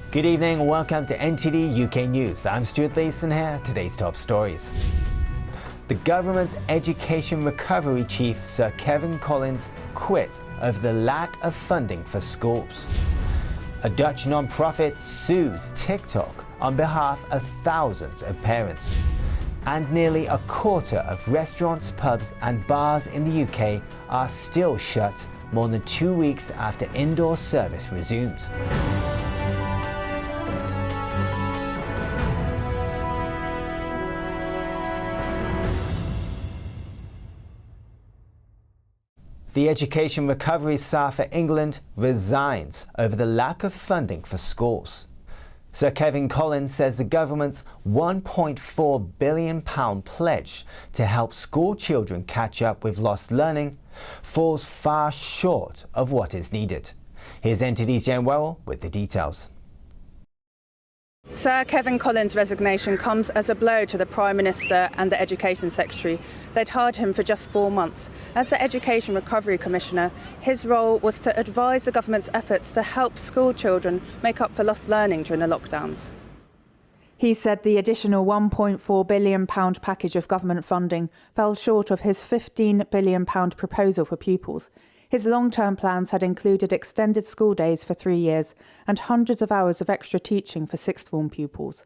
Good evening and welcome to NTD UK News. I'm Stuart Leeson here. Today's top stories. The government's education recovery chief, Sir Kevin Collins, quit over the lack of funding for schools. A Dutch non-profit sues TikTok on behalf of thousands of parents. And nearly a quarter of restaurants, pubs and bars in the UK are still shut more than 2 weeks after indoor service resumed. The Education Recovery Tsar for England resigns over the lack of funding for schools. Sir Kevin Collins says the government's £1.4 billion pledge to help school children catch up with lost learning falls far short of what is needed. Here's NTD's Jane Worrell with the details. Sir Kevin Collins' resignation comes as a blow to the Prime Minister and the Education Secretary. They'd hired him for just 4 months. As the Education Recovery Commissioner, his role was to advise the government's efforts to help school children make up for lost learning during the lockdowns. He said the additional £1.4 billion package of government funding fell short of his £15 billion proposal for pupils. His long-term plans had included extended school days for 3 years and hundreds of hours of extra teaching for sixth form pupils.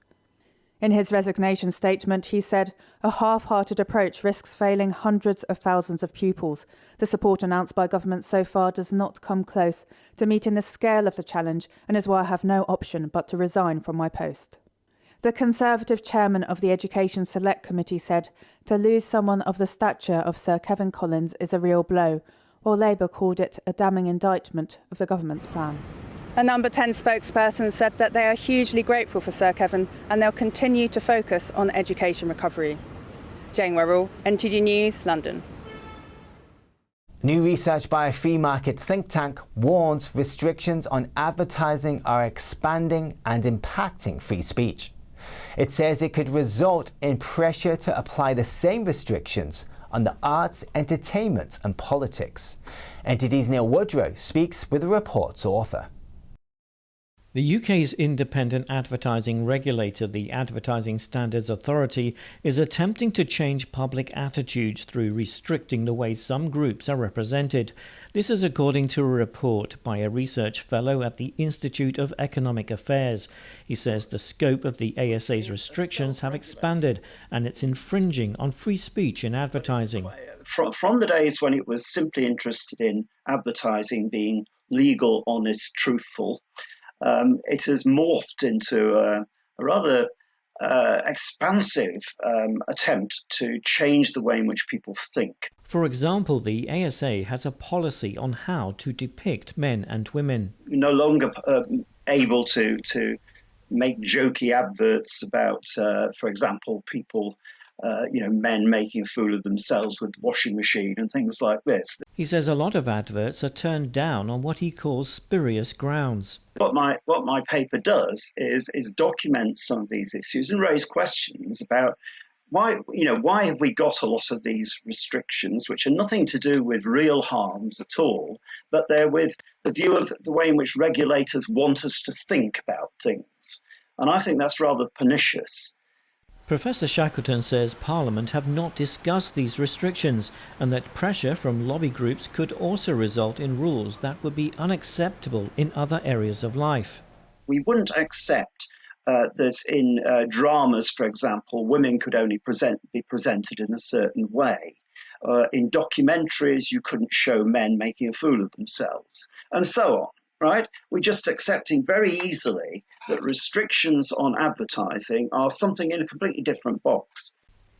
In his resignation statement, he said, "A half-hearted approach risks failing hundreds of thousands of pupils. The support announced by government so far does not come close to meeting the scale of the challenge and is why I have no option but to resign from my post." The Conservative chairman of the Education Select Committee said, "To lose someone of the stature of Sir Kevin Collins is a real blow," while Labour called it a damning indictment of the government's plan. A Number 10 spokesperson said that they are hugely grateful for Sir Kevin and they'll continue to focus on education recovery. Jane Worrell, NTD News, London. New research by a free market think tank warns restrictions on advertising are expanding and impacting free speech. It says it could result in pressure to apply the same restrictions on the arts, entertainment and politics. NTD's Neil Woodrow speaks with the report's author. The UK's independent advertising regulator, the Advertising Standards Authority, is attempting to change public attitudes through restricting the way some groups are represented. This is according to a report by a research fellow at the Institute of Economic Affairs. He says the scope of the ASA's restrictions have expanded and it's infringing on free speech in advertising. From the days when it was simply interested in advertising being legal, honest, truthful, it has morphed into a rather expansive attempt to change the way in which people think. For example, the ASA has a policy on how to depict men and women. You're no longer able to make jokey adverts about, for example, people, men making a fool of themselves with the washing machine and things like this. He says a lot of adverts are turned down on what he calls spurious grounds. What my paper does is document some of these issues and raise questions about why have we got a lot of these restrictions, which are nothing to do with real harms at all, but they're with the view of the way in which regulators want us to think about things. And I think that's rather pernicious. Professor Shackleton says Parliament have not discussed these restrictions and that pressure from lobby groups could also result in rules that would be unacceptable in other areas of life. We wouldn't accept that in dramas, for example, women could only be presented in a certain way. In documentaries, you couldn't show men making a fool of themselves, and so on. Right? We're just accepting very easily that restrictions on advertising are something in a completely different box.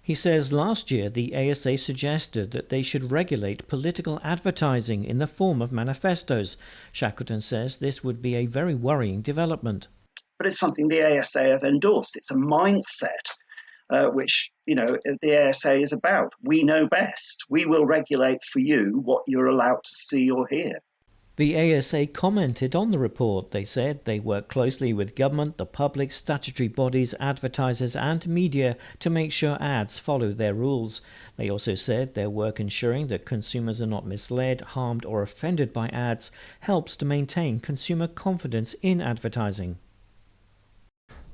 He says last year the ASA suggested that they should regulate political advertising in the form of manifestos. Shackleton says this would be a very worrying development. But it's something the ASA have endorsed. It's a mindset which, the ASA is about. We know best. We will regulate for you what you're allowed to see or hear. The ASA commented on the report. They said they work closely with government, the public, statutory bodies, advertisers and media to make sure ads follow their rules. They also said their work ensuring that consumers are not misled, harmed or offended by ads helps to maintain consumer confidence in advertising.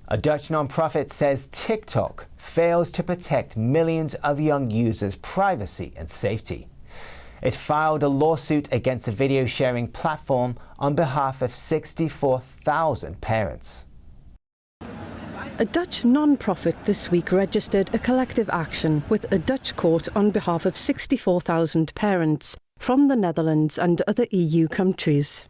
A Dutch non-profit says TikTok fails to protect millions of young users' privacy and safety. It filed a lawsuit against the video sharing platform on behalf of 64,000 parents. A Dutch non-profit this week registered a collective action with a Dutch court on behalf of 64,000 parents from the Netherlands and other EU countries.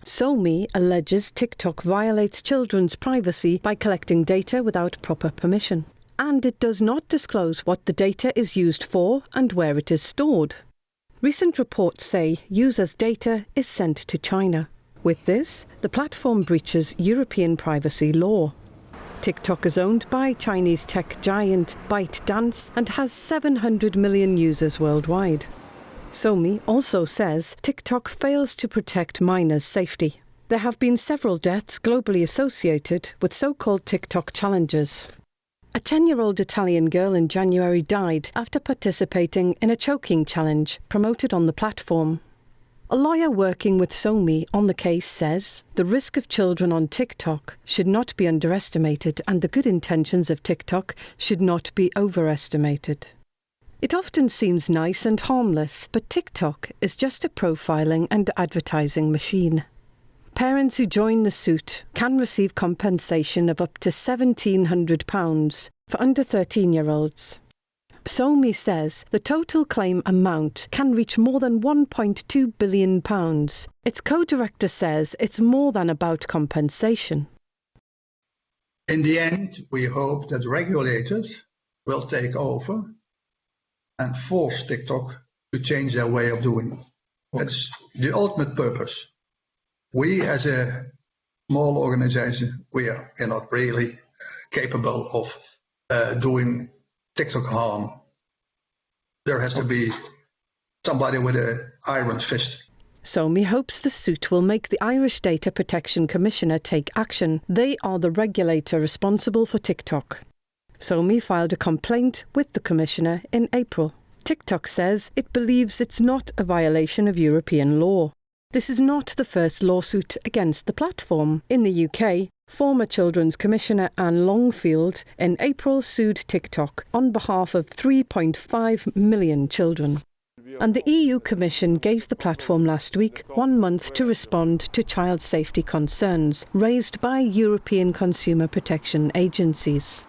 SoMe alleges TikTok violates children's privacy by collecting data without proper permission. And it does not disclose what the data is used for and where it is stored. Recent reports say users' data is sent to China. With this, the platform breaches European privacy law. TikTok is owned by Chinese tech giant ByteDance and has 700 million users worldwide. SoMe also says TikTok fails to protect minors' safety. There have been several deaths globally associated with so-called TikTok challenges. A 10-year-old Italian girl in January died after participating in a choking challenge promoted on the platform. A lawyer working with SoMe on the case says the risk of children on TikTok should not be underestimated and the good intentions of TikTok should not be overestimated. It often seems nice and harmless, but TikTok is just a profiling and advertising machine. Parents who join the suit can receive compensation of up to £1,700 for under 13-year-olds. SoMe says the total claim amount can reach more than £1.2 billion. Its co-director says it's more than about compensation. In the end, we hope that regulators will take over and force TikTok to change their way of doing. That's the ultimate purpose. We as a small organization, we are not really capable of doing TikTok harm. There has to be somebody with an iron fist. SoMe hopes the suit will make the Irish Data Protection Commissioner take action. They are the regulator responsible for TikTok. SoMe filed a complaint with the Commissioner in April. TikTok says it believes it's not a violation of European law. This is not the first lawsuit against the platform. In the UK, former Children's Commissioner Anne Longfield in April sued TikTok on behalf of 3.5 million children. And the EU Commission gave the platform last week 1 month to respond to child safety concerns raised by European consumer protection agencies.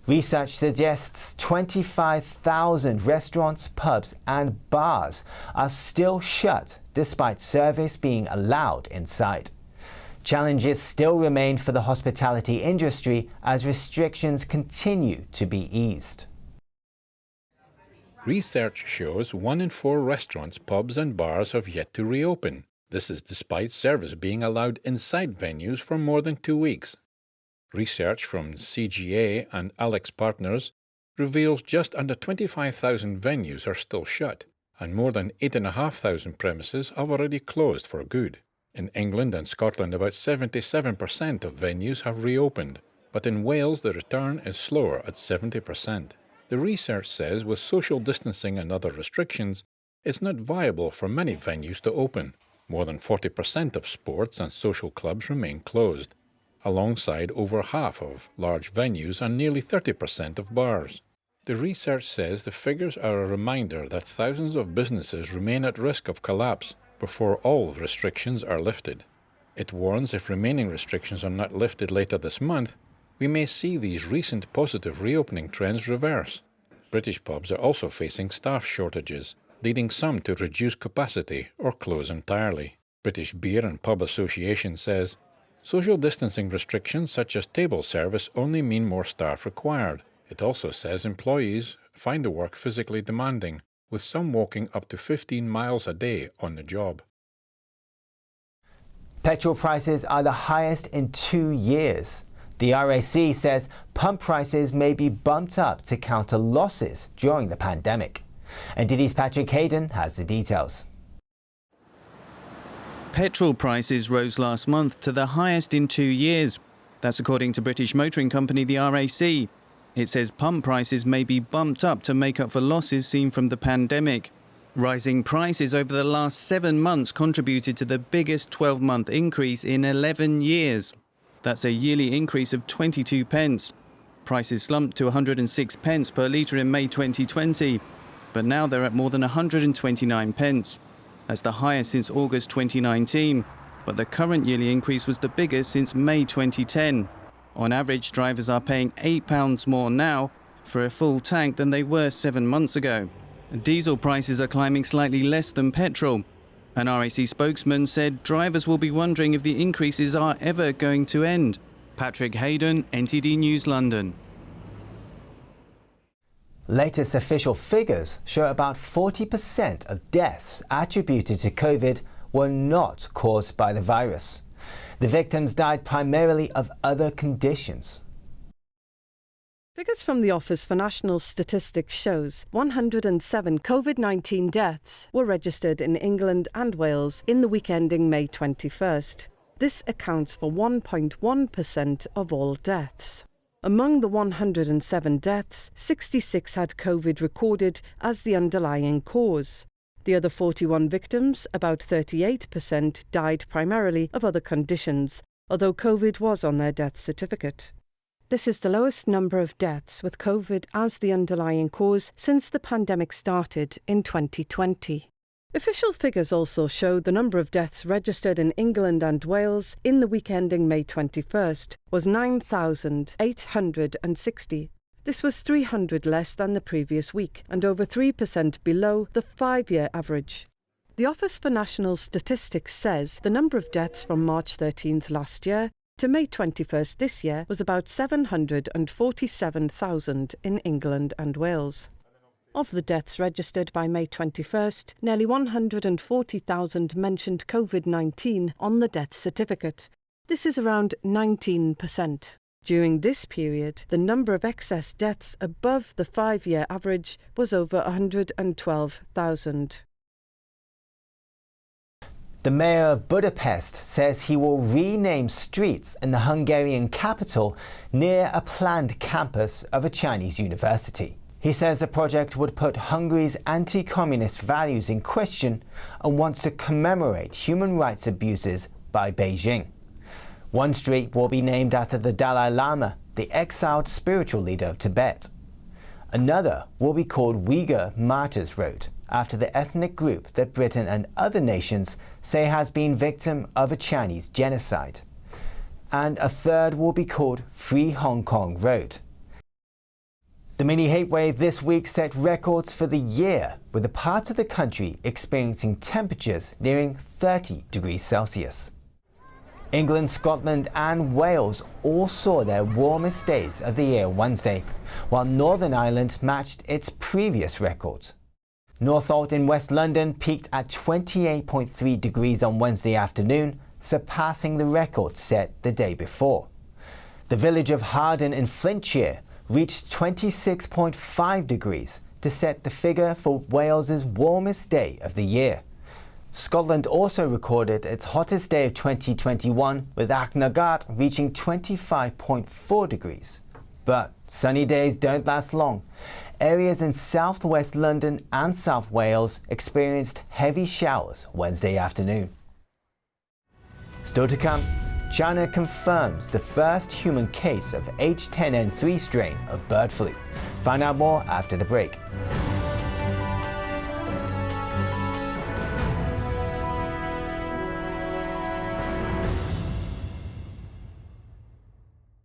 Research suggests 25,000 restaurants, pubs and bars are still shut despite surveys being allowed inside. Challenges still remain for the hospitality industry as restrictions continue to be eased. Research shows 1 in 4 restaurants, pubs and bars have yet to reopen. This is despite service being allowed inside venues for more than 2 weeks. Research from CGA and Alex Partners reveals just under 25,000 venues are still shut, and more than 8,500 premises have already closed for good. In England and Scotland, about 77% of venues have reopened, but in Wales the return is slower at 70%. The research says with social distancing and other restrictions, it's not viable for many venues to open. More than 40% of sports and social clubs remain closed, alongside over half of large venues and nearly 30% of bars. The research says the figures are a reminder that thousands of businesses remain at risk of collapse before all restrictions are lifted. It warns if remaining restrictions are not lifted later this month, we may see these recent positive reopening trends reverse. British pubs are also facing staff shortages, leading some to reduce capacity or close entirely. British Beer and Pub Association says, social distancing restrictions such as table service only mean more staff required. It also says employees find the work physically demanding, with some walking up to 15 miles a day on the job. Petrol prices are the highest in 2 years. The RAC says pump prices may be bumped up to counter losses during the pandemic. NTD's Patrick Hayden has the details. Petrol prices rose last month to the highest in 2 years. That's according to British motoring company the RAC. It says pump prices may be bumped up to make up for losses seen from the pandemic. Rising prices over the last 7 months contributed to the biggest 12-month increase in 11 years. That's a yearly increase of 22 pence. Prices slumped to 106 pence per litre in May 2020, but now they're at more than 129 pence. That's the highest since August 2019, but the current yearly increase was the biggest since May 2010. On average, drivers are paying £8 more now for a full tank than they were 7 months ago. Diesel prices are climbing slightly less than petrol. An RAC spokesman said drivers will be wondering if the increases are ever going to end. Patrick Hayden, NTD News, London. Latest official figures show about 40% of deaths attributed to COVID were not caused by the virus. The victims died primarily of other conditions. Figures from the Office for National Statistics shows 107 COVID-19 deaths were registered in England and Wales in the week ending May 21st. This accounts for 1.1% of all deaths. Among the 107 deaths, 66 had COVID recorded as the underlying cause. The other 41 victims, about 38%, died primarily of other conditions, although COVID was on their death certificate. This is the lowest number of deaths with COVID as the underlying cause since the pandemic started in 2020. Official figures also show the number of deaths registered in England and Wales in the week ending May 21st was 9,860. This was 300 less than the previous week and over 3% below the 5-year average. The Office for National Statistics says the number of deaths from March 13th last year to May 21st this year was about 747,000 in England and Wales. Of the deaths registered by May 21st, nearly 140,000 mentioned COVID-19 on the death certificate. This is around 19%. During this period, the number of excess deaths above the 5-year average was over 112,000. The mayor of Budapest says he will rename streets in the Hungarian capital near a planned campus of a Chinese university. He says the project would put Hungary's anti-communist values in question and wants to commemorate human rights abuses by Beijing. One street will be named after the Dalai Lama, the exiled spiritual leader of Tibet. Another will be called Uyghur Martyrs Road, after the ethnic group that Britain and other nations say has been victim of a Chinese genocide. And a third will be called Free Hong Kong Road. The mini heatwave this week set records for the year, with a part of the country experiencing temperatures nearing 30 degrees Celsius. England, Scotland and Wales all saw their warmest days of the year Wednesday, while Northern Ireland matched its previous record. Northolt in West London peaked at 28.3 degrees on Wednesday afternoon, surpassing the record set the day before. The village of Harden in Flintshire reached 26.5 degrees to set the figure for Wales's warmest day of the year. Scotland also recorded its hottest day of 2021, with Achnagat reaching 25.4 degrees. But sunny days don't last long. Areas in southwest London and South Wales experienced heavy showers Wednesday afternoon. Still to come, China confirms the first human case of H10N3 strain of bird flu. Find out more after the break.